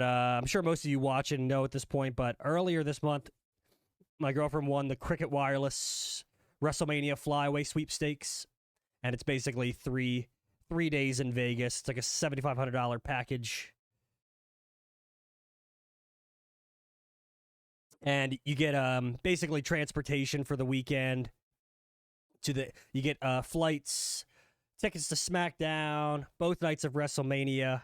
I'm sure most of you watching know at this point, but earlier this month, my girlfriend won the Cricket Wireless Wrestlemania Flyaway Sweepstakes, and it's basically three days in Vegas. It's like a $7,500 package, and you get basically transportation for the weekend. You get flights, tickets to SmackDown, both nights of WrestleMania,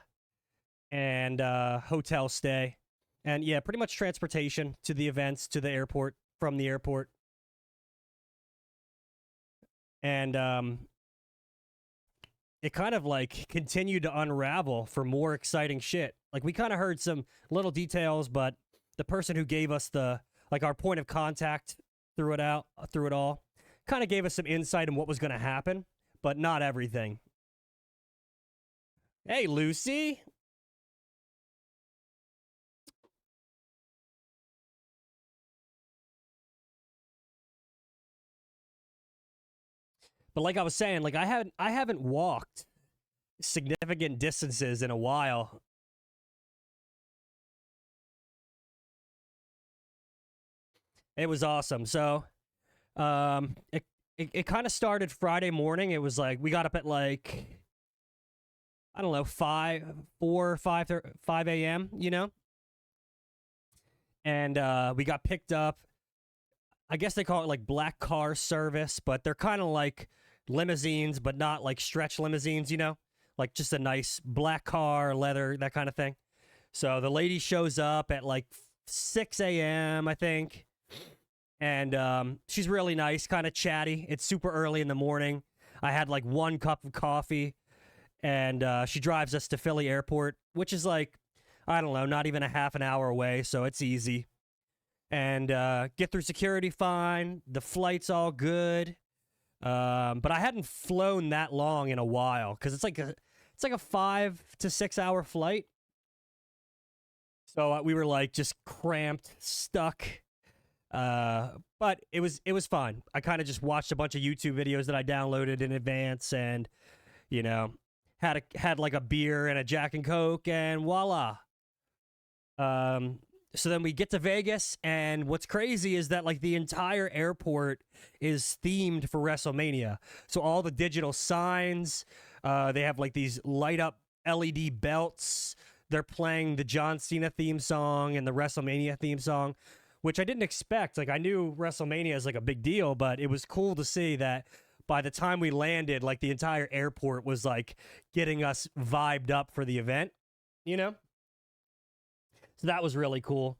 and hotel stay, and yeah, pretty much transportation to the events, to the airport, from the airport, and it kind of like continued to unravel for more exciting shit. Like we kind of heard some little details, but the person who gave us our point of contact through it all, kind of gave us some insight on what was going to happen, but not everything. Hey, Lucy. But like I was saying, like I haven't walked significant distances in a while. It was awesome. So, it kind of started Friday morning. It was like we got up at like I don't know 5 a.m. You know, and we got picked up. I guess they call it like black car service, but they're kind of like limousines, but not like stretch limousines, you know? Like just a nice black car, leather, that kind of thing. So the lady shows up at like 6 a.m., I think. And she's really nice, kind of chatty. It's super early in the morning. I had like 1 cup of coffee, and she drives us to Philly Airport, which is like, I don't know, not even a half an hour away, so it's easy. And get through security fine. The flight's all good. But I hadn't flown that long in a while because it's like a 5 to 6 hour flight. So we were like just cramped, stuck. But it was fine. I kind of just watched a bunch of YouTube videos that I downloaded in advance, and you know, had like a beer and a Jack and Coke, and voila. So then we get to Vegas, and what's crazy is that like the entire airport is themed for WrestleMania. So all the digital signs, they have like these light up LED belts. They're playing the John Cena theme song and the WrestleMania theme song, which I didn't expect. Like I knew WrestleMania is like a big deal, but it was cool to see that by the time we landed, like the entire airport was like getting us vibed up for the event, you know? So that was really cool.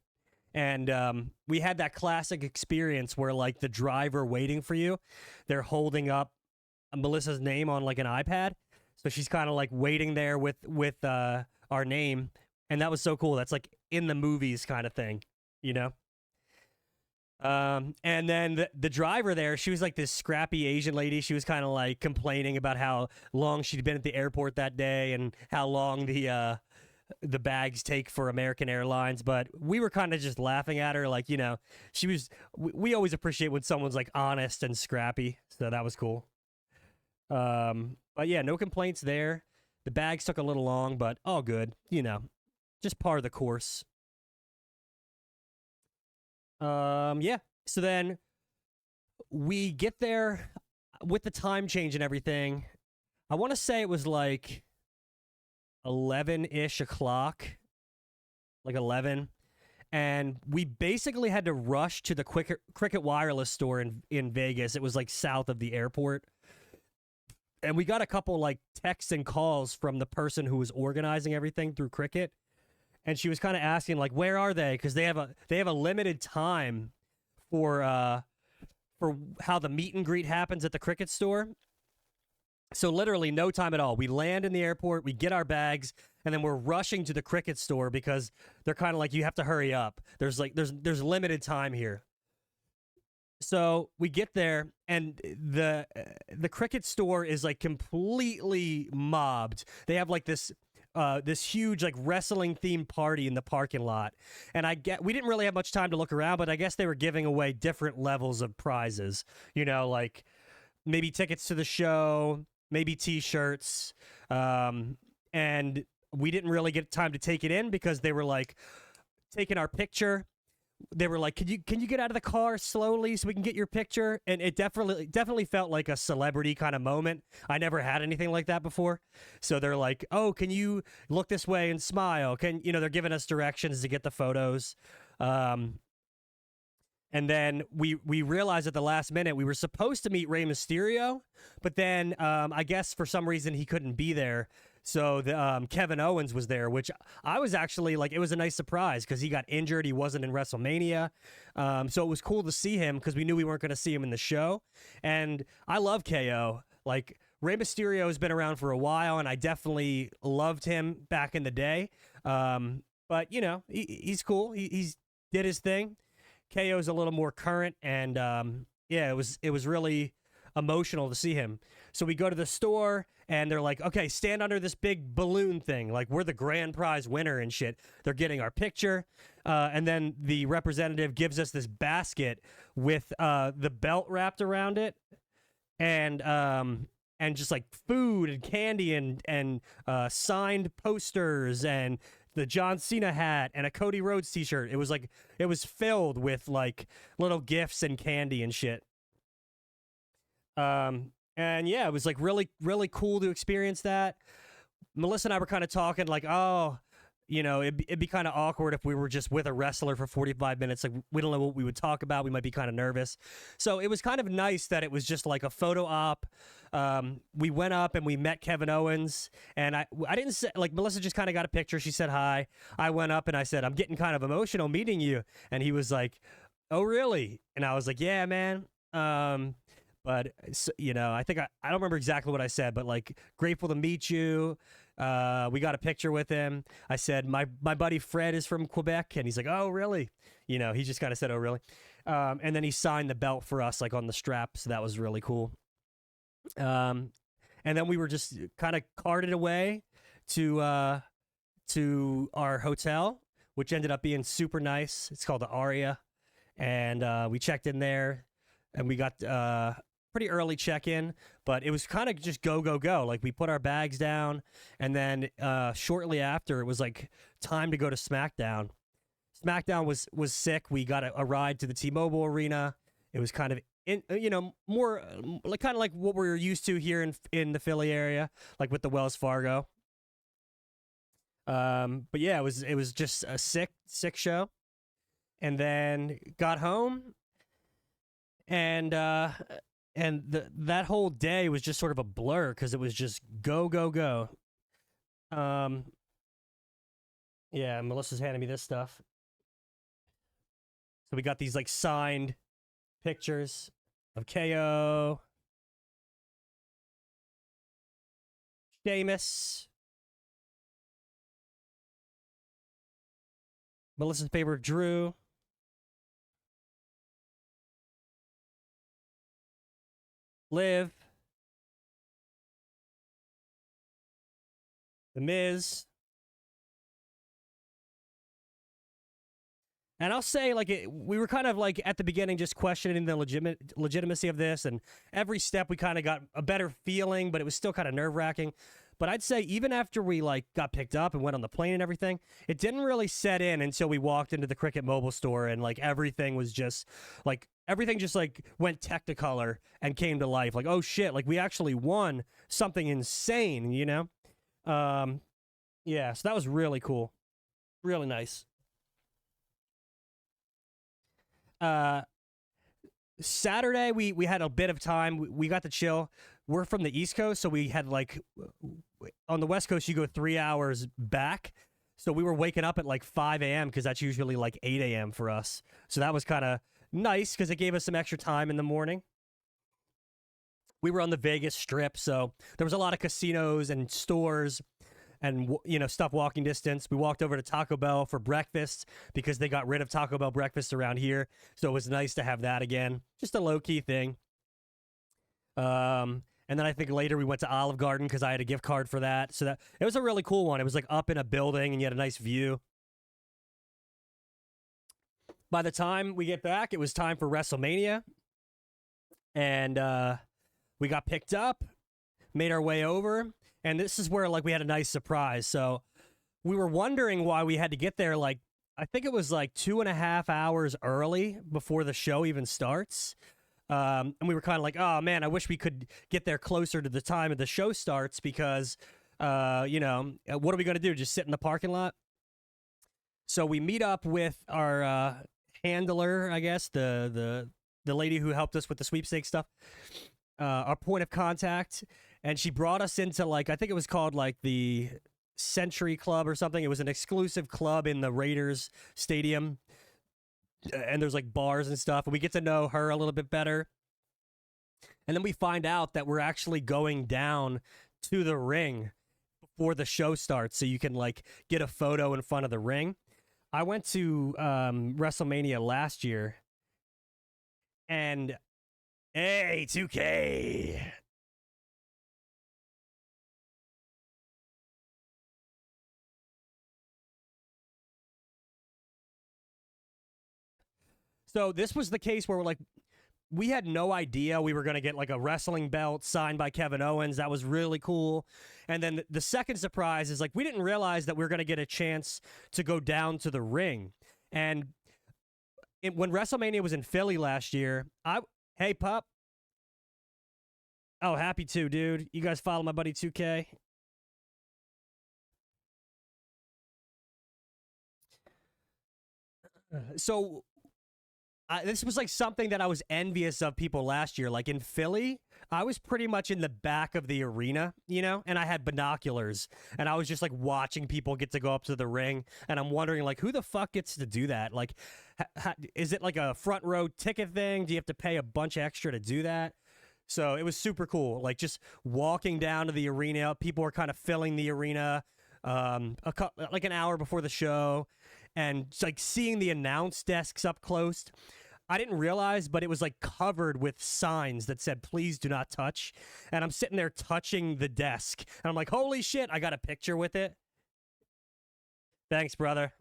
And we had that classic experience where like the driver waiting for you, they're holding up Melissa's name on like an iPad. So she's kind of like waiting there with our name. And that was so cool. That's like in the movies kind of thing, you know? And then the driver there, she was like this scrappy Asian lady. She was kind of like complaining about how long she'd been at the airport that day and how long the bags take for American Airlines, but we were kind of just laughing at her, like, you know, we always appreciate when someone's like honest and scrappy, so that was cool. But yeah, no complaints there. The bags took a little long, but all good, you know, just part of the course. Yeah, so then we get there with the time change and everything. I want to say it was like 11-ish o'clock, like 11, and we basically had to rush to the Cricket Wireless store in Vegas. It was like south of the airport, and we got a couple like texts and calls from the person who was organizing everything through Cricket, and she was kind of asking like, where are they, because they have a limited time for how the meet and greet happens at the Cricket store. So literally no time at all. We land in the airport, we get our bags, and then we're rushing to the Cricket store because they're kind of like, you have to hurry up. There's limited time here. So we get there, and the Cricket store is like completely mobbed. They have like this huge like wrestling themed party in the parking lot, and we didn't really have much time to look around, but I guess they were giving away different levels of prizes. You know, like maybe tickets to the show, maybe T-shirts, and we didn't really get time to take it in because they were like taking our picture. They were like, can you get out of the car slowly so we can get your picture? And it definitely felt like a celebrity kind of moment. I never had anything like that before. So they're like, oh, can you look this way and smile? They're giving us directions to get the photos. And then we realized at the last minute we were supposed to meet Rey Mysterio, but then I guess for some reason he couldn't be there. So Kevin Owens was there, which I was actually like, it was a nice surprise because he got injured. He wasn't in WrestleMania. So it was cool to see him because we knew we weren't going to see him in the show. And I love KO. Like, Rey Mysterio has been around for a while, and I definitely loved him back in the day. But, he's cool. He's did his thing. KO's a little more current, and it was really emotional to see him. So we go to the store, and they're like, okay, stand under this big balloon thing. Like, we're the grand prize winner and shit. They're getting our picture. And then the representative gives us this basket with the belt wrapped around it, and just like food and candy and signed posters and the John Cena hat and a Cody Rhodes t-shirt. It was filled with like little gifts and candy and shit. And yeah, it was like really, really cool to experience that. Melissa and I were kind of talking like, oh, it'd be kind of awkward if we were just with a wrestler for 45 minutes. Like, we don't know what we would talk about. We might be kind of nervous. So it was kind of nice that it was just like a photo op. We went up and we met Kevin Owens, and I didn't say, like, Melissa just kind of got a picture. She said hi. I went up and I said, I'm getting kind of emotional meeting you. And he was like, oh, really? And I was like, yeah, man. But I think I don't remember exactly what I said, but like, grateful to meet you. We got a picture with him. I said, my buddy Fred is from Quebec, and he's like, oh, really? He just kind of said, oh, really? And then he signed the belt for us, like on the strap, so that was really cool. And then we were just kind of carted away to our hotel, which ended up being super nice. It's called the Aria, and we checked in there, and we got pretty early check-in, but it was kind of just go. Like, we put our bags down, and then shortly after, it was like time to go to SmackDown. SmackDown was sick. We got a ride to the T-Mobile Arena. It was kind of more like kind of like what we're used to here in the Philly area, like with the Wells Fargo. But yeah, it was just a sick show, and then got home, and that whole day was just sort of a blur because it was just go. Yeah, Melissa's handing me this stuff. So we got these like signed pictures of KO, Sheamus, Melissa's favorite Drew, Liv, The Miz. And I'll say, like, we were kind of like at the beginning just questioning the legitimacy of this, and every step we kind of got a better feeling, but it was still kind of nerve-wracking. But I'd say even after we like got picked up and went on the plane and everything, it didn't really set in until we walked into the Cricket Mobile store, and like everything just like went Technicolor and came to life. Like, oh shit, like we actually won something insane, Yeah, so that was really cool. Really nice. Saturday we had a bit of time. We got to chill. We're from the East Coast, so we had like on the West Coast you go 3 hours back. So we were waking up at like 5 a.m. because that's usually like 8 a.m. for us. So that was kind of nice because it gave us some extra time in the morning. We were on the Vegas Strip, so there was a lot of casinos and stores and stuff walking distance. We walked over to Taco Bell for breakfast because they got rid of Taco Bell breakfast around here, so it was nice to have that again. Just a low-key thing. And then I think later we went to Olive Garden because I had a gift card for that. So that it was a really cool one. It was like up in a building and you had a nice view. By the time we get back, it was time for WrestleMania. And we got picked up, made our way over. And this is where like we had a nice surprise. So we were wondering why we had to get there like I think it was like 2.5 hours early before the show even starts. And we were kind of like, oh man, I wish we could get there closer to the time of the show starts because, what are we going to do? Just sit in the parking lot? So we meet up with our handler, I guess, the lady who helped us with the sweepstakes stuff, our point of contact, and she brought us into like I think it was called like the Century Club or something. It was an exclusive club in the Raiders stadium, and there's like bars and stuff, and we get to know her a little bit better. And then we find out that we're actually going down to the ring before the show starts so you can like get a photo in front of the ring. I went to WrestleMania last year, and hey, 2K. So this was the case where we're like, we had no idea we were going to get like a wrestling belt signed by Kevin Owens. That was really cool. And then the second surprise is like, we didn't realize that we were going to get a chance to go down to the ring. And when WrestleMania was in Philly last year, hey, pup. Oh, happy to, dude. You guys follow my buddy 2K? So this was like something that I was envious of people last year. Like in Philly, I was pretty much in the back of the arena, and I had binoculars, and I was just like watching people get to go up to the ring, and I'm wondering like who the fuck gets to do that? Like, is it like a front row ticket thing? Do you have to pay a bunch extra to do that? So it was super cool. Like just walking down to the arena, people were kind of filling the arena, like an hour before the show, and like seeing the announce desks up close. I didn't realize, but it was like covered with signs that said, please do not touch. And I'm sitting there touching the desk. And I'm like, holy shit, I got a picture with it. Thanks, brother.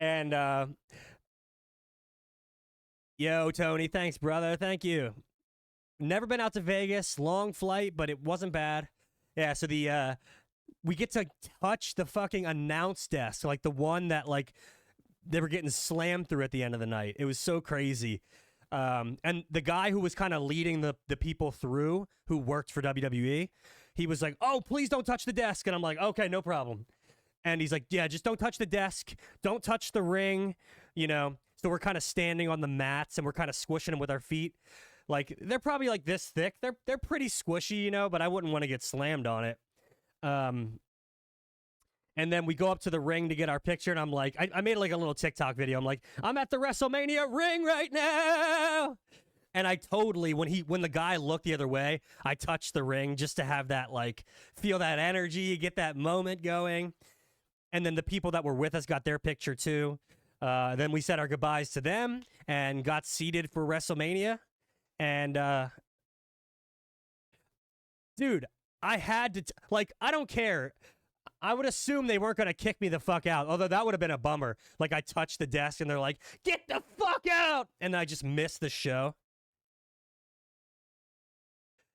And, yo, Tony, thanks, brother. Thank you. Never been out to Vegas. Long flight, but it wasn't bad. Yeah, so we get to touch the fucking announce desk, like the one that like they were getting slammed through at the end of the night. It was so crazy. And the guy who was kind of leading the people through, who worked for WWE, he was like, oh, please don't touch the desk. And I'm like, okay, no problem. And he's like, yeah, just don't touch the desk. Don't touch the ring, So we're kind of standing on the mats and we're kind of squishing them with our feet. Like, they're probably like this thick. They're pretty squishy, but I wouldn't want to get slammed on it. And then we go up to the ring to get our picture, and I'm like, I made like a little TikTok video. I'm like, I'm at the WrestleMania ring right now. And I totally, when the guy looked the other way, I touched the ring just to have that, like, feel that energy, get that moment going. And then the people that were with us got their picture too. Then we said our goodbyes to them and got seated for WrestleMania. And, dude, I had to, I don't care. I would assume they weren't going to kick me the fuck out, although that would have been a bummer. Like, I touched the desk, and they're like, get the fuck out! And I just missed the show.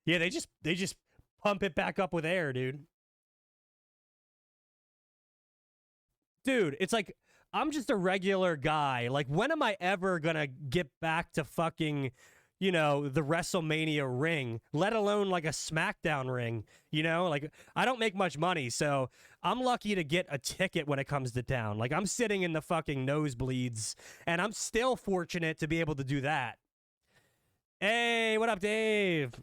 Yeah, they just pump it back up with air, dude. Dude, it's like, I'm just a regular guy. Like, when am I ever going to get back to fucking, the WrestleMania ring, let alone like a SmackDown ring, Like, I don't make much money, so I'm lucky to get a ticket when it comes to town. Like, I'm sitting in the fucking nosebleeds, and I'm still fortunate to be able to do that. Hey, what up, Dave?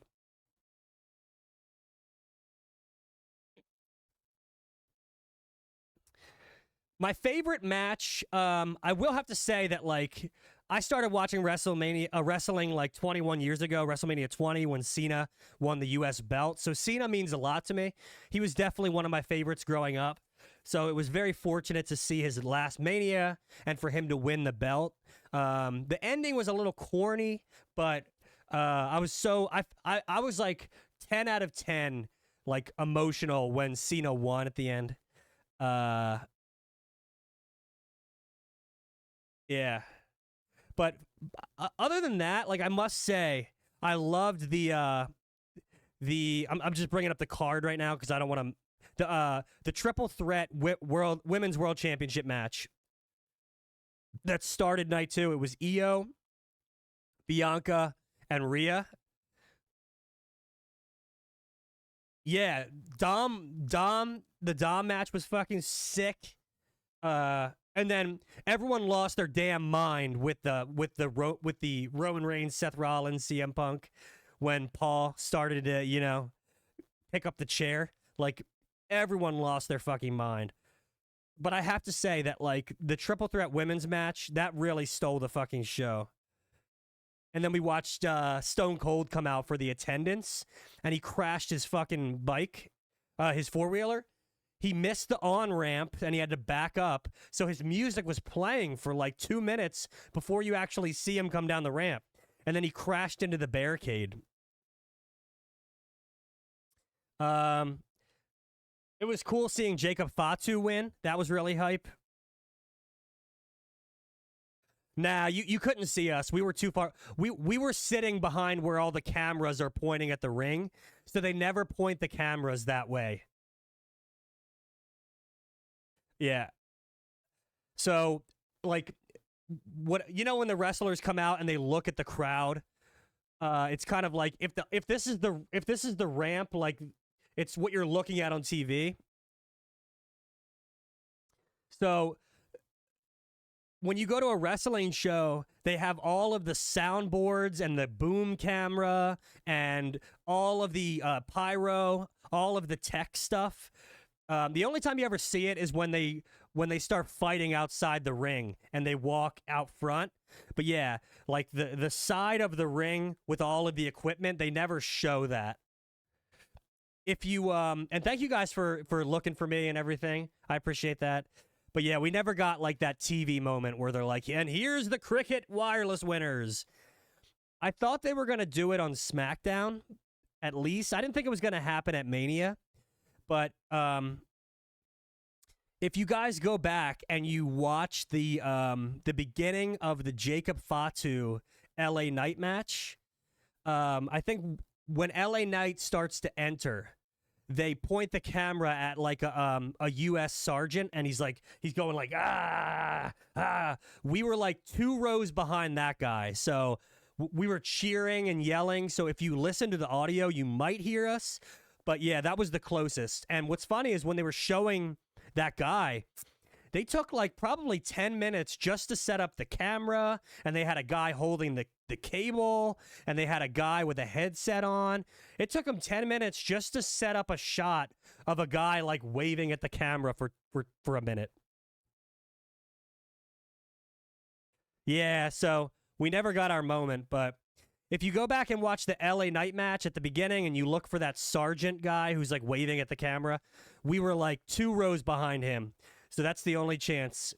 My favorite match, I will have to say that, like, I started watching wrestling like 21 years ago, WrestleMania 20, when Cena won the U.S. belt. So Cena means a lot to me. He was definitely one of my favorites growing up. So it was very fortunate to see his last Mania and for him to win the belt. The ending was a little corny, but I was like 10 out of 10, like, emotional when Cena won at the end. Yeah. But other than that, like, I must say, I loved I'm just bringing up the card right now because I don't want to. the triple threat women's world championship match that started night 2. It was Io, Bianca, and Rhea. Yeah, the Dom match was fucking sick. And then everyone lost their damn mind with the Roman Reigns, Seth Rollins, CM Punk when Paul started to, pick up the chair. Like, everyone lost their fucking mind. But I have to say that, like, the triple threat women's match, that really stole the fucking show. And then we watched Stone Cold come out for the attendance, and he crashed his fucking bike, his four-wheeler. He missed the on-ramp, and he had to back up. So his music was playing for like 2 minutes before you actually see him come down the ramp. And then he crashed into the barricade. It was cool seeing Jacob Fatu win. That was really hype. Nah, you couldn't see us. We were too far. We were sitting behind where all the cameras are pointing at the ring, so they never point the cameras that way. Yeah. So, like, when the wrestlers come out and they look at the crowd, it's kind of like if this is the ramp, like it's what you're looking at on TV. So when you go to a wrestling show, they have all of the soundboards and the boom camera and all of the pyro, all of the tech stuff. The only time you ever see it is when they start fighting outside the ring and they walk out front. But yeah, like the side of the ring with all of the equipment, they never show that. If you and thank you guys for looking for me and everything. I appreciate that. But yeah, we never got like that TV moment where they're like, and here's the Cricket Wireless winners. I thought they were going to do it on SmackDown, at least. I didn't think it was going to happen at Mania. But if you guys go back and you watch the beginning of the Jacob Fatu LA Knight match, I think when LA Knight starts to enter, they point the camera at like a U.S. sergeant, and he's going like, ah. We were like 2 rows behind that guy, so we were cheering and yelling. So if you listen to the audio, you might hear us. But yeah, that was the closest. And what's funny is when they were showing that guy, they took like probably 10 minutes just to set up the camera, and they had a guy holding the cable, and they had a guy with a headset on. It took them 10 minutes just to set up a shot of a guy like waving at the camera for a minute. Yeah, so we never got our moment, but if you go back and watch the LA Knight match at the beginning and you look for that sergeant guy who's like waving at the camera, we were like 2 rows behind him. So that's the only chance.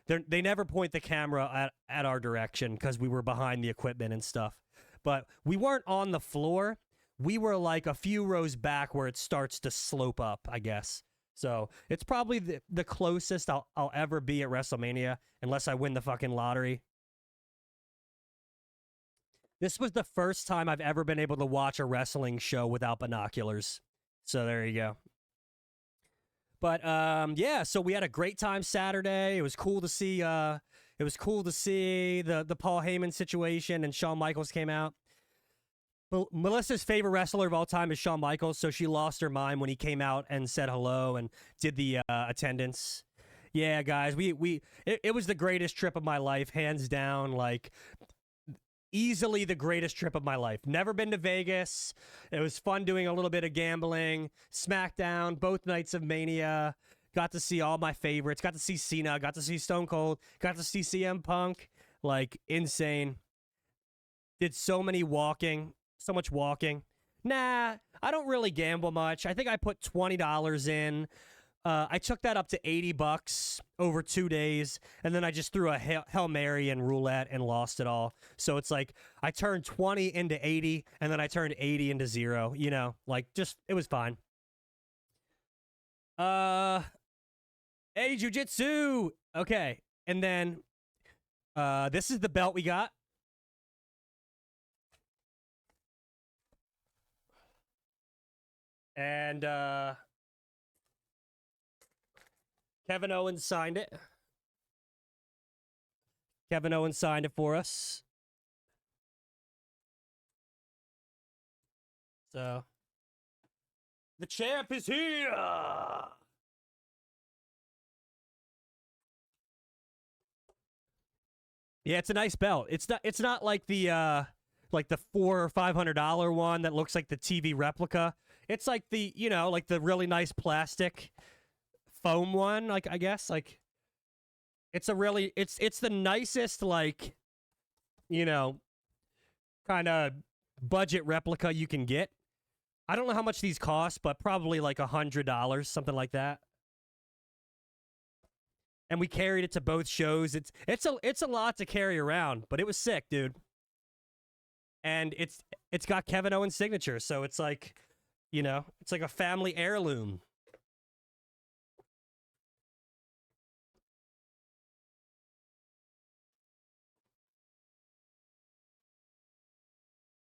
They never point the camera at our direction because we were behind the equipment and stuff. But we weren't on the floor. We were like a few rows back where it starts to slope up, I guess. So it's probably the closest I'll ever be at WrestleMania unless I win the fucking lottery. This was the first time I've ever been able to watch a wrestling show without binoculars. So there you go. But yeah, so we had a great time Saturday. It was cool to see the Paul Heyman situation, and Shawn Michaels came out. Melissa's favorite wrestler of all time is Shawn Michaels, so she lost her mind when he came out and said hello and did the attendance. Yeah, guys, it was the greatest trip of my life, hands down. Like, easily the greatest trip of my life. Never been to Vegas. It was fun doing a little bit of gambling. SmackDown, both nights of Mania. Got to see all my favorites. Got to see Cena. Got to see Stone Cold. Got to see CM Punk. Like, insane. Did so much walking. Nah, I don't really gamble much. I think I put $20 in. I took that up to $80 over 2 days, and then I just threw a Hail Mary and roulette and lost it all. So it's like I turned 20 into 80, and then I turned 80 into 0. Like, just, it was fine. Hey, jiu-jitsu! Okay, and then this is the belt we got. And Kevin Owens signed it. Kevin Owens signed it for us. So, the champ is here. Yeah, it's a nice belt. It's not like the $400 or $500 one that looks like the TV replica. It's like the, like the really nice plastic foam one, like I guess. Like it's the nicest, like, kind of budget replica you can get. I don't know how much these cost, but probably like $100, something like that. And we carried it to both shows. It's a lot to carry around, but it was sick, dude. And it's got Kevin Owens' signature, so it's like, it's like a family heirloom.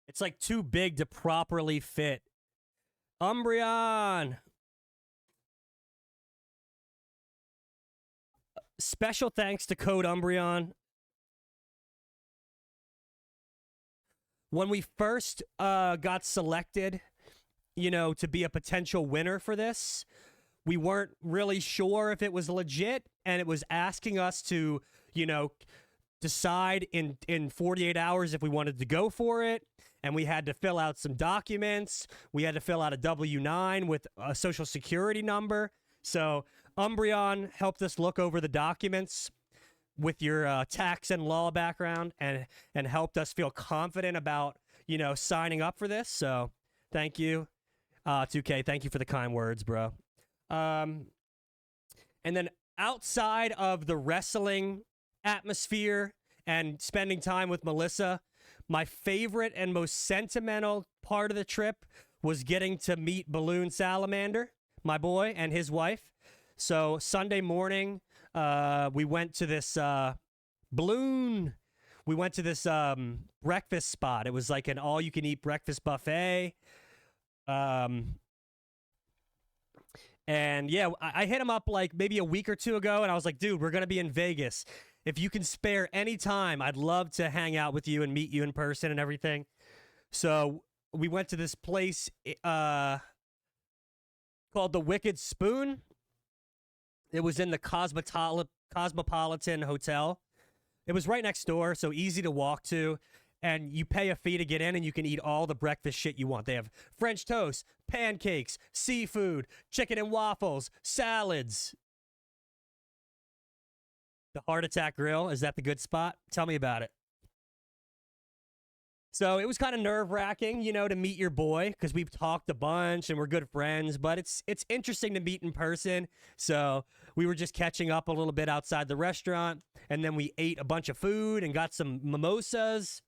It's like too big to properly fit. Umbreon. Special thanks to Code Umbreon. When we first got selected, to be a potential winner for this, we weren't really sure if it was legit, and it was asking us to, decide in 48 hours if we wanted to go for it. And we had to fill out some documents. We had to fill out a W-9 with a social security number. So Umbreon helped us look over the documents with your tax and law background and helped us feel confident about, signing up for this. So thank you, 2K. Thank you for the kind words, bro. And then outside of the wrestling atmosphere and spending time with Melissa, my favorite and most sentimental part of the trip was getting to meet Balloon Salamander, my boy, and his wife. So Sunday morning, we went to this Balloon. We went to this breakfast spot. It was like an all-you-can-eat breakfast buffet. And yeah, I hit him up like maybe a week or two ago, and I was like, dude, we're going to be in Vegas. If you can spare any time, I'd love to hang out with you and meet you in person and everything. So we went to this place called the Wicked Spoon. It was in the Cosmopolitan Hotel. It was right next door, so easy to walk to. And you pay a fee to get in, and you can eat all the breakfast shit you want. They have French toast, pancakes, seafood, chicken and waffles, salads. The Heart Attack Grill, is that the good spot? Tell me about it. So it was kind of nerve-wracking, to meet your boy, because we've talked a bunch and we're good friends, but it's interesting to meet in person. So we were just catching up a little bit outside the restaurant, and then we ate a bunch of food and got some mimosas.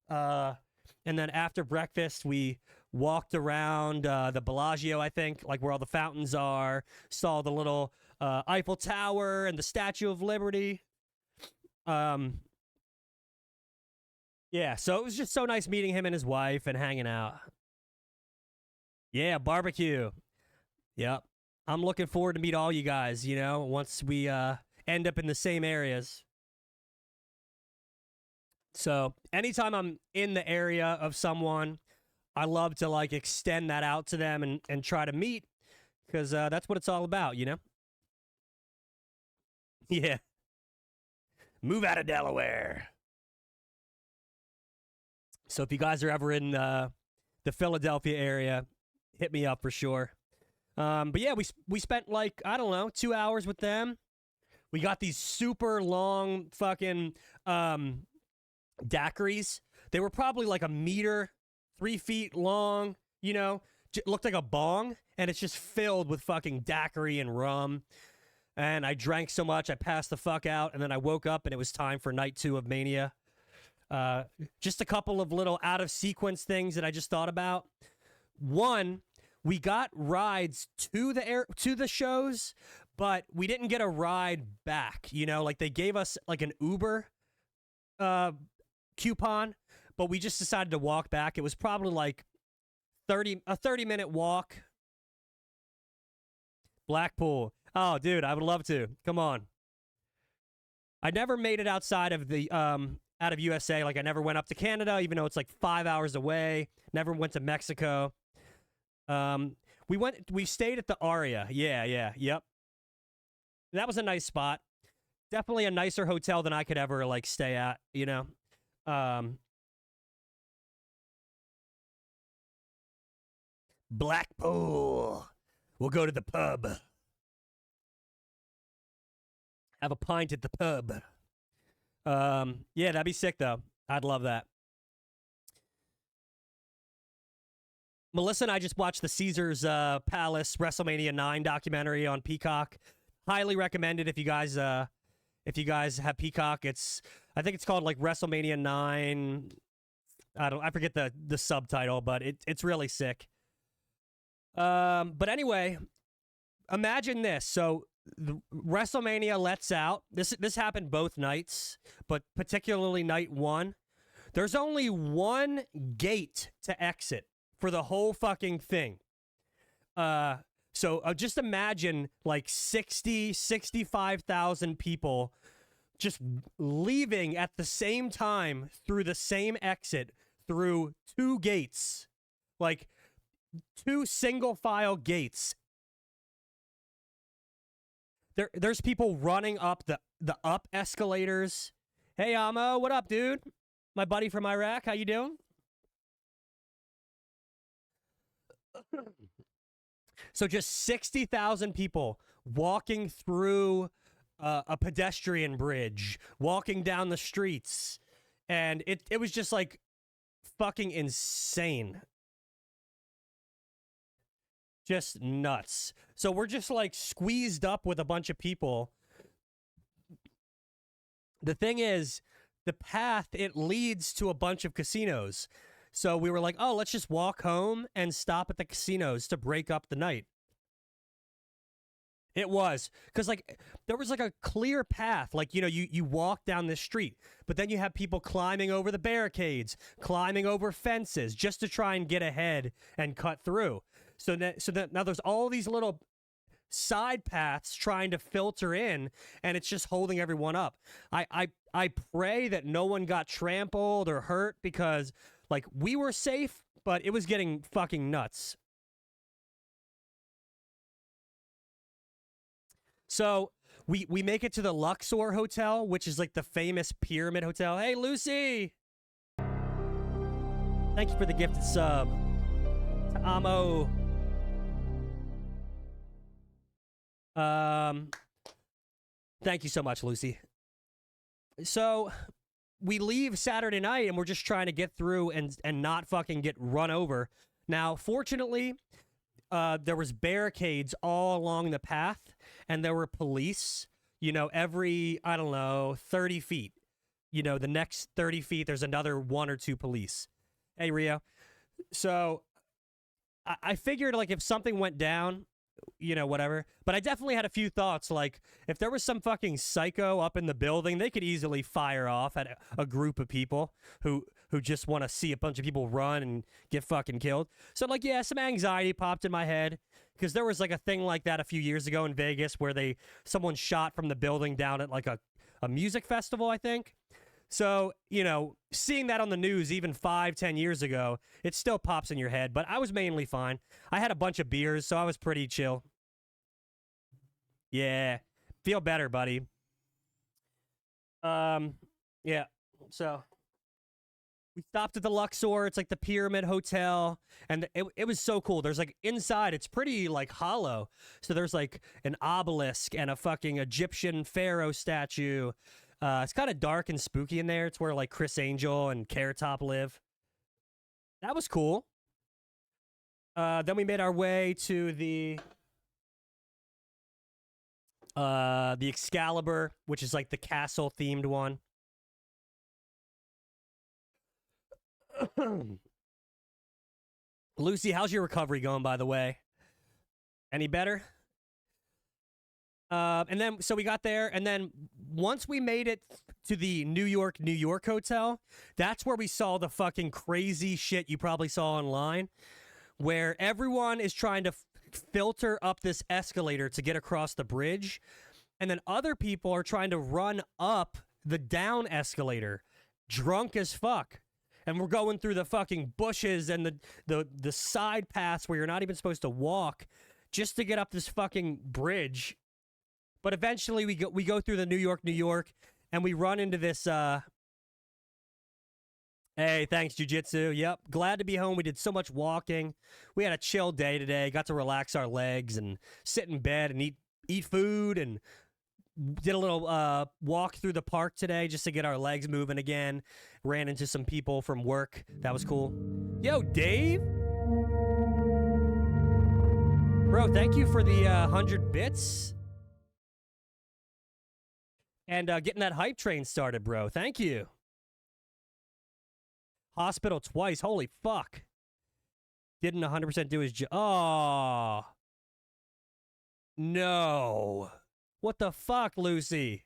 And then after breakfast, we walked around the Bellagio, I think, like where all the fountains are, saw the little Eiffel Tower and the Statue of Liberty. Yeah, so it was just so nice meeting him and his wife and hanging out. Yeah, barbecue. Yep. I'm looking forward to meet all you guys, once we end up in the same areas. So anytime I'm in the area of someone, I love to like extend that out to them and try to meet, because that's what it's all about, Yeah. Move out of Delaware. So if you guys are ever in the Philadelphia area, hit me up for sure. But yeah, we spent like, I don't know, 2 hours with them. We got these super long fucking daiquiris. They were probably like 1 meter, 3 feet long, looked like a bong, and it's just filled with fucking daiquiri and rum. And I drank so much, I passed the fuck out, and then I woke up and it was time for night 2 of Mania. Just a couple of little out of sequence things that I just thought about. One, we got rides to the shows, but we didn't get a ride back. Like they gave us like an Uber coupon, but we just decided to walk back. It was probably like a 30-minute walk. Blackpool. Oh, dude, I would love to. Come on. I never made it outside of the out of USA. Like I never went up to Canada, even though it's like 5 hours away. Never went to Mexico. We stayed at the Aria. Yep. That was a nice spot. Definitely a nicer hotel than I could ever like stay at, you know. Blackpool. We'll go to the pub. Have a pint at the pub. Yeah, that'd be sick though. I'd love that. Melissa and I just watched the Caesars Palace WrestleMania 9 documentary on Peacock. Highly recommended if you guys have Peacock. I think it's called like WrestleMania 9. I forget the subtitle, but it's really sick. But anyway, imagine this. So the WrestleMania lets out. This happened both nights, but particularly night 1. There's only one gate to exit for the whole fucking thing. So just imagine like 65,000 people just leaving at the same time through the same exit through 2 gates. Like 2 single file gates. There's people running up the up escalators. Hey, Amo, what up, dude? My buddy from Iraq, how you doing? So just 60,000 people walking through a pedestrian bridge, walking down the streets, and it was just like fucking insane. Just nuts. So we're just like squeezed up with a bunch of people. The thing is, the path, it leads to a bunch of casinos. So we were like, oh, let's just walk home and stop at the casinos to break up the night. It was. Because, like, there was, like, a clear path. Like, you know, you walk down this street. But then you have people climbing over the barricades, climbing over fences, just to try and get ahead and cut through. So that now there's all these little side paths trying to filter in, and it's just holding everyone up. I pray that no one got trampled or hurt because, like, we were safe, but it was getting fucking nuts. So we make it to the Luxor Hotel, which is like the famous pyramid hotel. Hey, Lucy! Thank you for the gifted sub. To Amo. Thank you so much, Lucy. So we leave Saturday night and we're just trying to get through and not fucking get run over. Now, fortunately, there was barricades all along the path, and there were police, you know, every, I don't know, 30 feet. You know, the next 30 feet, there's another 1 or 2 police. Hey, Rio. So I figured, like, if something went down, you know, whatever. But I definitely had a few thoughts, like, if there was some fucking psycho up in the building, they could easily fire off at a group of people who just want to see a bunch of people run and get fucking killed. So, like, yeah, some anxiety popped in my head, because there was, like, a thing like that a few years ago in Vegas where someone shot from the building down at, like, a music festival, I think. So, you know, seeing that on the news even 5-10 years ago, it still pops in your head, but I was mainly fine. I had a bunch of beers, so I was pretty chill. Yeah. Feel better, buddy. Yeah. So we stopped at the Luxor. It's like the Pyramid Hotel, and it was so cool. There's like inside, it's pretty like hollow. So there's like an obelisk and a fucking Egyptian pharaoh statue. It's kind of dark and spooky in there. It's where like Chris Angel and Carrot Top live. That was cool. Then we made our way to the Excalibur, which is like the castle themed one. Lucy, how's your recovery going, by the way? Any better? And then, so we got there, and then once we made it to the New York hotel, that's where we saw the fucking crazy shit you probably saw online, where everyone is trying to filter up this escalator to get across the bridge. And then other people are trying to run up the down escalator, drunk as fuck. And we're going through the fucking bushes and the side paths where you're not even supposed to walk just to get up this fucking bridge. But eventually we go through the New York, and we run into this, Hey, thanks, Jiu-Jitsu. Yep, glad to be home. We did so much walking. We had a chill day today. Got to relax our legs and sit in bed and eat food, and did a little walk through the park today just to get our legs moving again. Ran into some people from work. That was cool. Yo, Dave? Bro, thank you for the 100 bits. And getting that hype train started, bro. Thank you. Hospital twice. Holy fuck. Didn't 100% do his job. Oh. No. What the fuck, Lucy?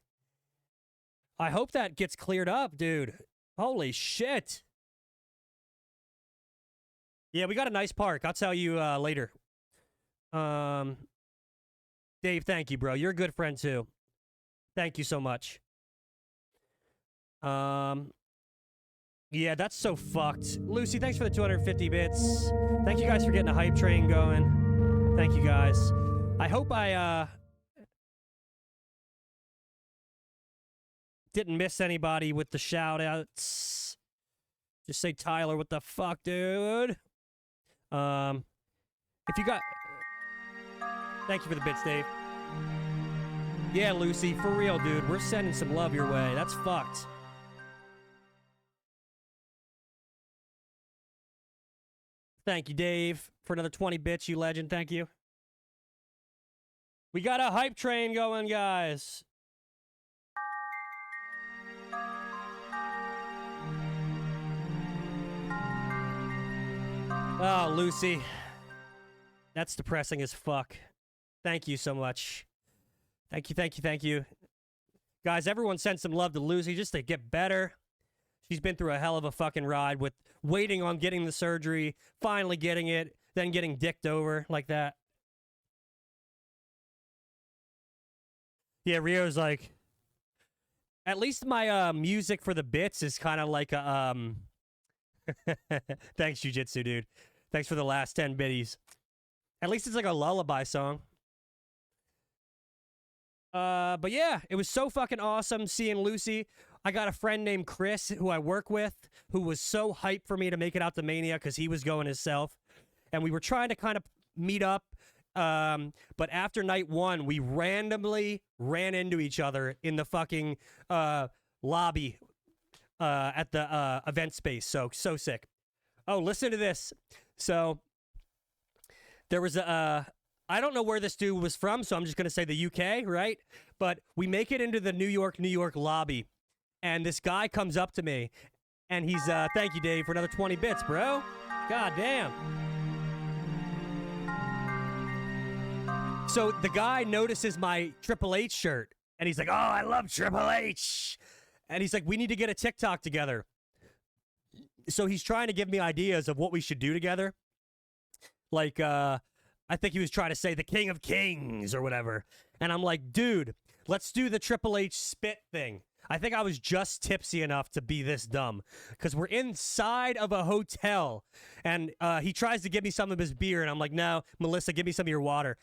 I hope that gets cleared up, dude. Holy shit. Yeah, we got a nice park. I'll tell you later. Dave, thank you, bro. You're a good friend, too. Thank you so much. Yeah, that's so fucked. Lucy, thanks for the 250 bits. Thank you guys for getting a hype train going. Thank you guys. I hope I didn't miss anybody with the shout outs. Just say Tyler, what the fuck, dude? If you got thank you for the bits, Dave. Yeah, Lucy, for real, dude. We're sending some love your way. That's fucked. Thank you, Dave, for another 20 bits, you legend. Thank you. We got a hype train going, guys. Oh, Lucy. That's depressing as fuck. Thank you so much. Thank you, thank you, thank you. Guys, everyone send some love to Lucy just to get better. She's been through a hell of a fucking ride with waiting on getting the surgery, finally getting it, then getting dicked over like that. Yeah, Rio's like, at least my music for the bits is kind of like a Thanks, Jiu-Jitsu, dude. Thanks for the last 10 biddies. At least it's like a lullaby song. But yeah, it was so fucking awesome seeing Lucy. I got a friend named Chris who I work with who was so hyped for me to make it out to Mania because he was going himself. And we were trying to kind of meet up. But after night one, we randomly ran into each other in the fucking lobby at the event space. So sick. Oh, listen to this. So there was a... I don't know where this dude was from, so I'm just going to say the UK, right? But we make it into the New York lobby, and this guy comes up to me, and he's, thank you, Dave, for another 20 bits, bro. God damn. So the guy notices my Triple H shirt, and he's like, oh, I love Triple H. And he's like, we need to get a TikTok together. So he's trying to give me ideas of what we should do together. Like, I think he was trying to say the King of Kings or whatever. And I'm like, dude, let's do the Triple H spit thing. I think I was just tipsy enough to be this dumb. Because we're inside of a hotel. And he tries to give me some of his beer. And I'm like, no, Melissa, give me some of your water.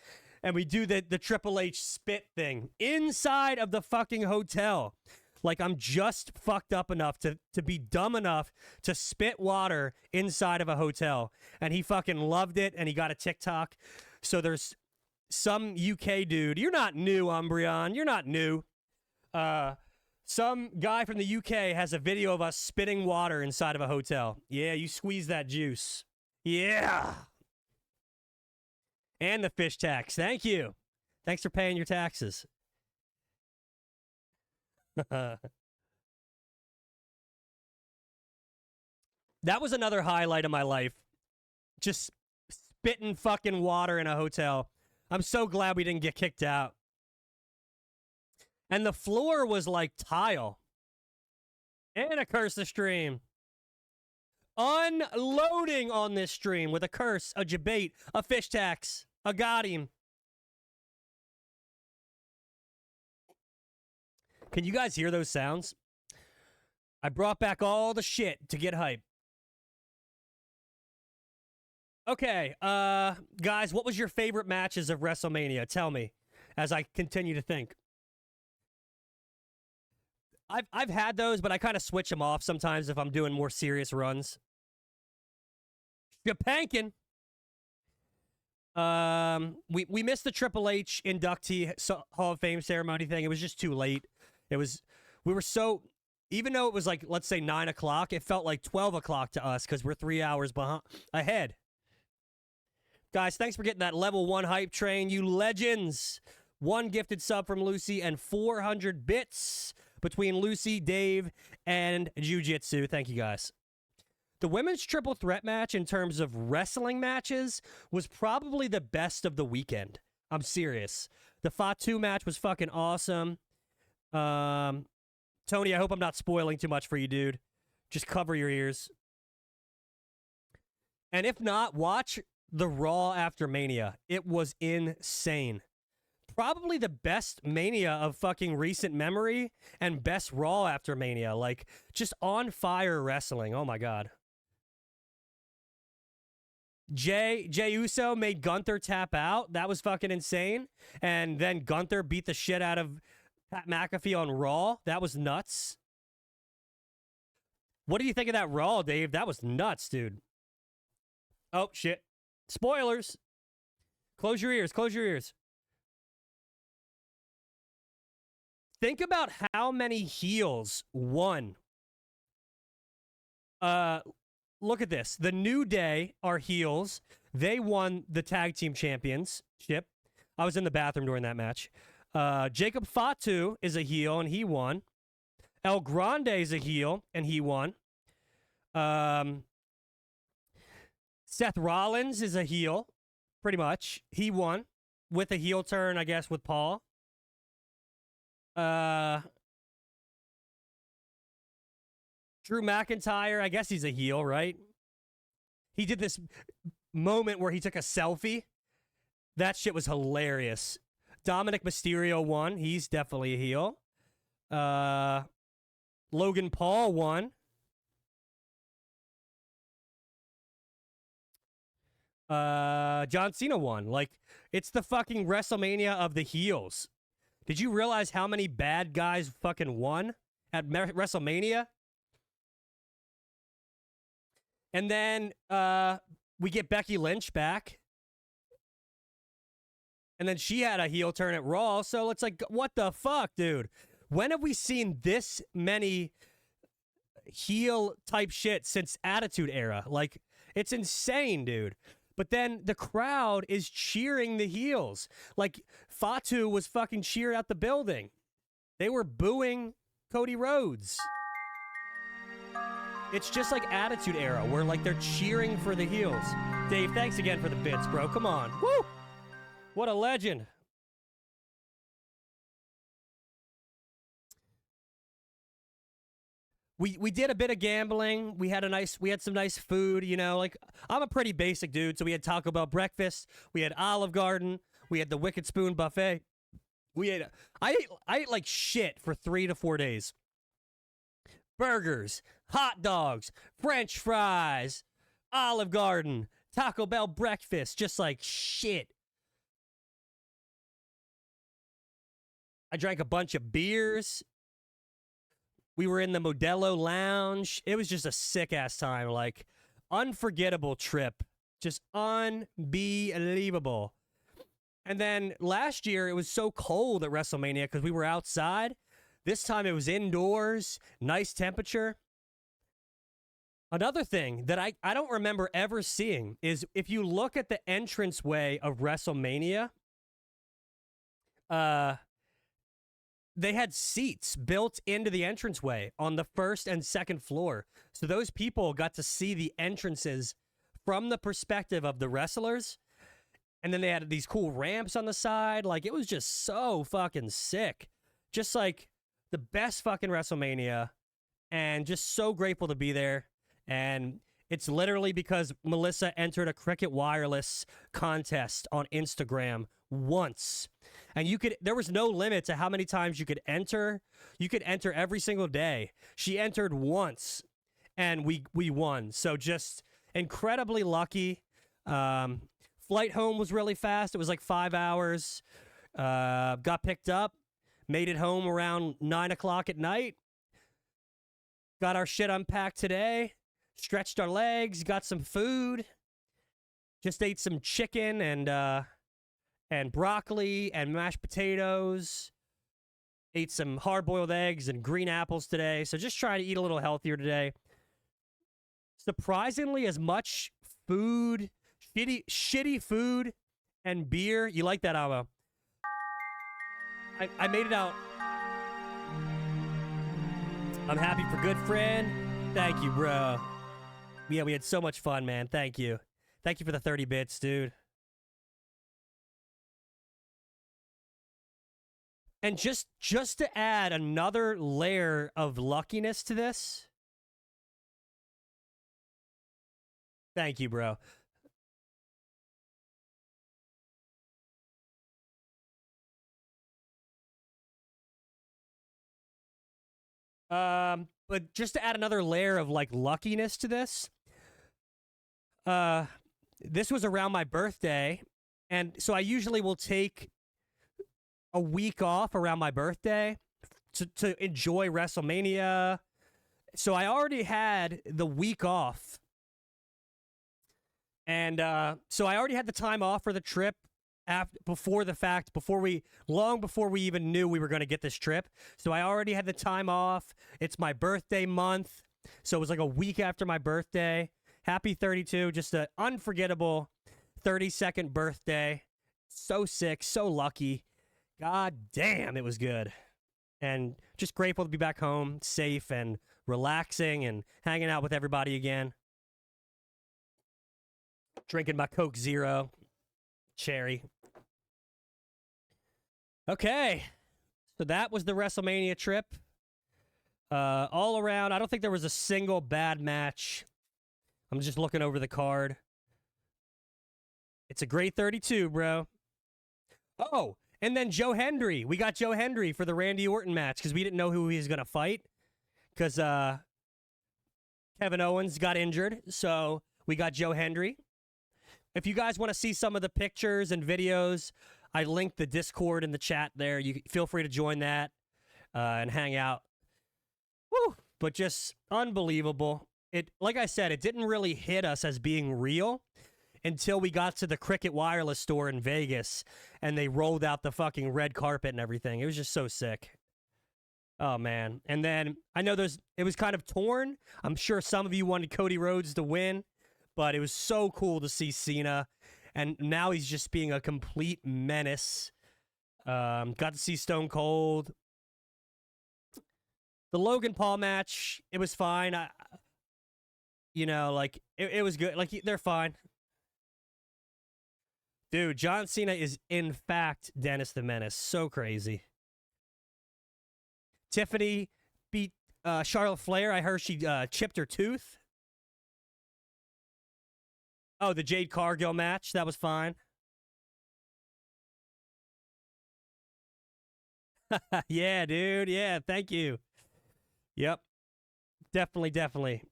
And we do the Triple H spit thing inside of the fucking hotel. Like, I'm just fucked up enough to be dumb enough to spit water inside of a hotel. And he fucking loved it, and he got a TikTok. So there's some UK dude. You're not new, Umbreon. You're not new. Some guy from the UK has a video of us spitting water inside of a hotel. Yeah, you squeeze that juice. Yeah. And the fish tax. Thank you. Thanks for paying your taxes. That was another highlight of my life. Just spitting fucking water in a hotel. I'm so glad we didn't get kicked out. And the floor was like tile. And a curse the stream. Unloading on this stream with a curse, a debate, a fish tax. I got him. Can you guys hear those sounds? I brought back all the shit to get hype. Okay, guys, what was your favorite matches of WrestleMania? Tell me, as I continue to think. I've had those, but I kind of switch them off sometimes if I'm doing more serious runs. Japankin. We missed the Triple H inductee Hall of Fame ceremony thing. It was just too late. We were so, even though it was like, let's say 9 o'clock, it felt like 12 o'clock to us because we're 3 hours ahead. Guys, thanks for getting that level 1 hype train, you legends. 1 gifted sub from Lucy and 400 bits between Lucy, Dave, and Jiu-Jitsu. Thank you, guys. The women's triple threat match in terms of wrestling matches was probably the best of the weekend. I'm serious. The Fatu match was fucking awesome. Tony, I hope I'm not spoiling too much for you, dude. Just cover your ears. And if not, watch the Raw after Mania. It was insane. Probably the best Mania of fucking recent memory and best Raw after Mania. Like, just on fire wrestling. Oh my God. Jay Uso made Gunther tap out. That was fucking insane. And then Gunther beat the shit out of Pat McAfee on Raw. That was nuts. What do you think of that Raw, Dave? That was nuts, dude. Oh, shit. Spoilers. Close your ears. Close your ears. Think about how many heels won. Look at this. The New Day are heels. They won the tag team championship. I was in the bathroom during that match. Jacob Fatu is a heel, and he won. El Grande is a heel, and he won. Seth Rollins is a heel, pretty much. He won with a heel turn, I guess, with Paul. Drew McIntyre, I guess he's a heel, right? He did this moment where he took a selfie. That shit was hilarious. Dominic Mysterio won. He's definitely a heel. Logan Paul won. John Cena won. Like, it's the fucking WrestleMania of the heels. Did you realize how many bad guys fucking won at WrestleMania? And then we get Becky Lynch back. And then she had a heel turn at Raw. So it's like, what the fuck, dude? When have we seen this many heel type shit since Attitude Era? Like, it's insane, dude. But then the crowd is cheering the heels. Like, Fatu was fucking cheered out the building. They were booing Cody Rhodes. It's just like Attitude Era, where, like, they're cheering for the heels. Dave, thanks again for the bits, bro. Come on. Woo! What a legend. We did a bit of gambling. We had some nice food, you know, like I'm a pretty basic dude. So we had Taco Bell breakfast, we had Olive Garden, we had the Wicked Spoon buffet. I ate like shit for 3 to 4 days. Burgers, hot dogs, French fries, Olive Garden, Taco Bell breakfast, just like shit. I drank a bunch of beers. We were in the Modelo Lounge. It was just a sick-ass time. Like, unforgettable trip. Just unbelievable. And then last year, it was so cold at WrestleMania because we were outside. This time, it was indoors, nice temperature. Another thing that I don't remember ever seeing is if you look at the entranceway of WrestleMania, they had seats built into the entranceway on the first and second floor. So those people got to see the entrances from the perspective of the wrestlers. And then they had these cool ramps on the side. Like, it was just so fucking sick. Just like the best fucking WrestleMania. And just so grateful to be there. And It's literally because Melissa entered a Cricket Wireless contest on Instagram once. And there was no limit to how many times you could enter. You could enter every single day. She entered once and we won. So just incredibly lucky. Flight home was really fast. It was like 5 hours. Got picked up, made it home around 9 o'clock at night. Got our shit unpacked today. Stretched our legs, got some food. Just ate some chicken and broccoli and mashed potatoes. Ate some hard-boiled eggs and green apples today. So just trying to eat a little healthier today. Surprisingly, as much food, shitty food and beer. You like that, Amo? I made it out. I'm happy for good friend. Thank you, bro. Yeah, we had so much fun, man. Thank you. Thank you for the 30 bits, dude. And just to add another layer of luckiness to this. Thank you, bro. But just to add another layer of like luckiness to this. This was around my birthday, and so I usually will take a week off around my birthday to enjoy WrestleMania. So I already had the week off, and so I already had the time off for the trip before we even knew we were going to get this trip. So I already had the time off. It's my birthday month, so it was like a week after my birthday. Happy 32, just an unforgettable 32nd birthday. So sick, so lucky. God damn, it was good. And just grateful to be back home, safe and relaxing and hanging out with everybody again. Drinking my Coke Zero, cherry. Okay, so that was the WrestleMania trip. All around, I don't think there was a single bad match. I'm just looking over the card. It's a great 32, bro. Oh, and then Joe Hendry. We got Joe Hendry for the Randy Orton match because we didn't know who he was going to fight because Kevin Owens got injured. So we got Joe Hendry. If you guys want to see some of the pictures and videos, I linked the Discord in the chat there. You feel free to join that and hang out. Woo! But just unbelievable. Like I said, it didn't really hit us as being real until we got to the Cricket Wireless store in Vegas and they rolled out the fucking red carpet and everything. It was just so sick. Oh, man. And then I know it was kind of torn. I'm sure some of you wanted Cody Rhodes to win, but it was so cool to see Cena. And now he's just being a complete menace. Got to see Stone Cold. The Logan Paul match, it was fine. It was good. Like, they're fine. Dude, John Cena is, in fact, Dennis the Menace. So crazy. Tiffany beat Charlotte Flair. I heard she chipped her tooth. Oh, the Jade Cargill match. That was fine. Yeah, dude. Yeah, thank you. Yep. Definitely.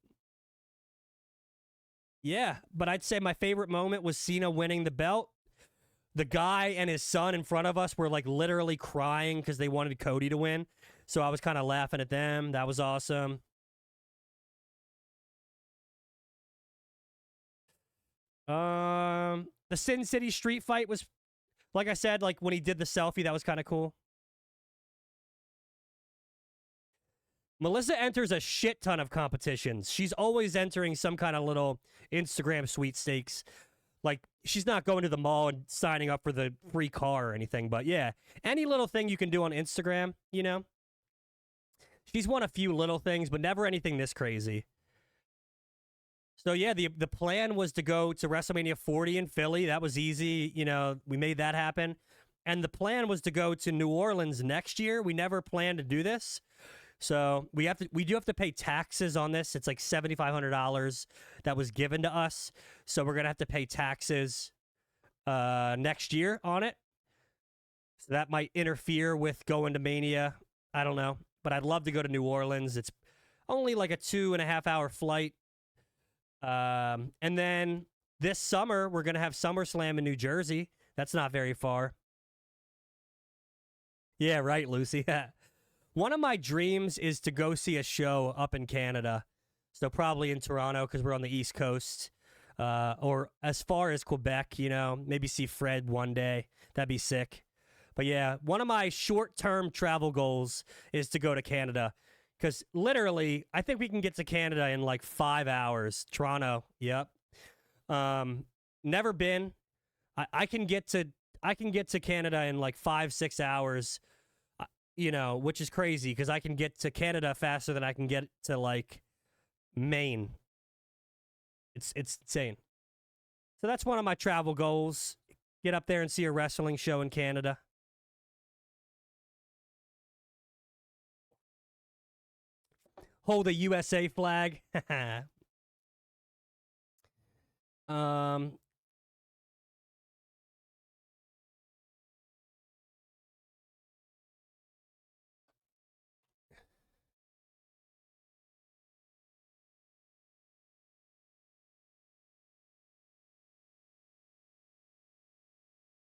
Yeah, but I'd say my favorite moment was Cena winning the belt. The guy and his son in front of us were like literally crying because they wanted Cody to win. So I was kind of laughing at them. That was awesome. The Sin City street fight was, like I said, like when he did the selfie, that was kind of cool. Melissa enters a shit ton of competitions. She's always entering some kind of little Instagram sweepstakes. Like, she's not going to the mall and signing up for the free car or anything, but yeah, any little thing you can do on Instagram, you know? She's won a few little things, but never anything this crazy. So yeah, the plan was to go to WrestleMania 40 in Philly. That was easy. You know, we made that happen. And the plan was to go to New Orleans next year. We never planned to do this. So we do have to pay taxes on this. It's like $7,500 that was given to us. So we're gonna have to pay taxes next year on it. So that might interfere with going to Mania. I don't know, but I'd love to go to New Orleans. It's only like a 2.5-hour flight. And then this summer we're gonna have SummerSlam in New Jersey. That's not very far. Yeah, right, Lucy. One of my dreams is to go see a show up in Canada. So probably in Toronto because we're on the East Coast. Or as far as Quebec, you know, maybe see Fred one day. That'd be sick. But yeah, one of my short-term travel goals is to go to Canada. Because literally, I think we can get to Canada in like 5 hours. Toronto, yep. Never been. I can get to Canada in like 5-6 hours. You know, which is crazy because I can get to Canada faster than I can get to like Maine. It's insane. So that's one of my travel goals. Get up there and see a wrestling show in Canada. Hold a USA flag.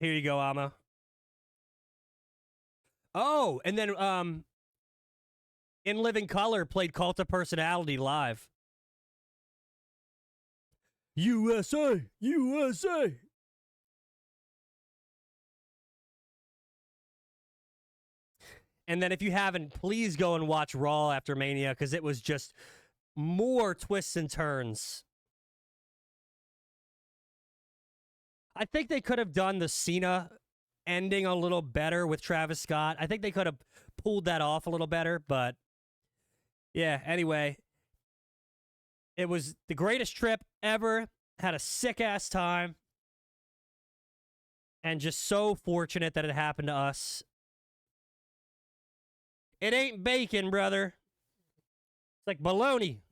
Here you go, Amma. Oh, and then In Living Color played Cult of Personality live. USA, USA. And then if you haven't, please go and watch Raw after Mania because it was just more twists and turns. I think they could have done the Cena ending a little better with Travis Scott. I think they could have pulled that off a little better, but yeah, anyway. It was the greatest trip ever. Had a sick-ass time. And just so fortunate that it happened to us. It ain't bacon, brother. It's like bologna.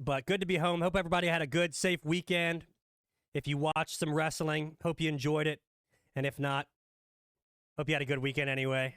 But good to be home. Hope everybody had a good, safe weekend. If you watched some wrestling, hope you enjoyed it. And if not, hope you had a good weekend anyway.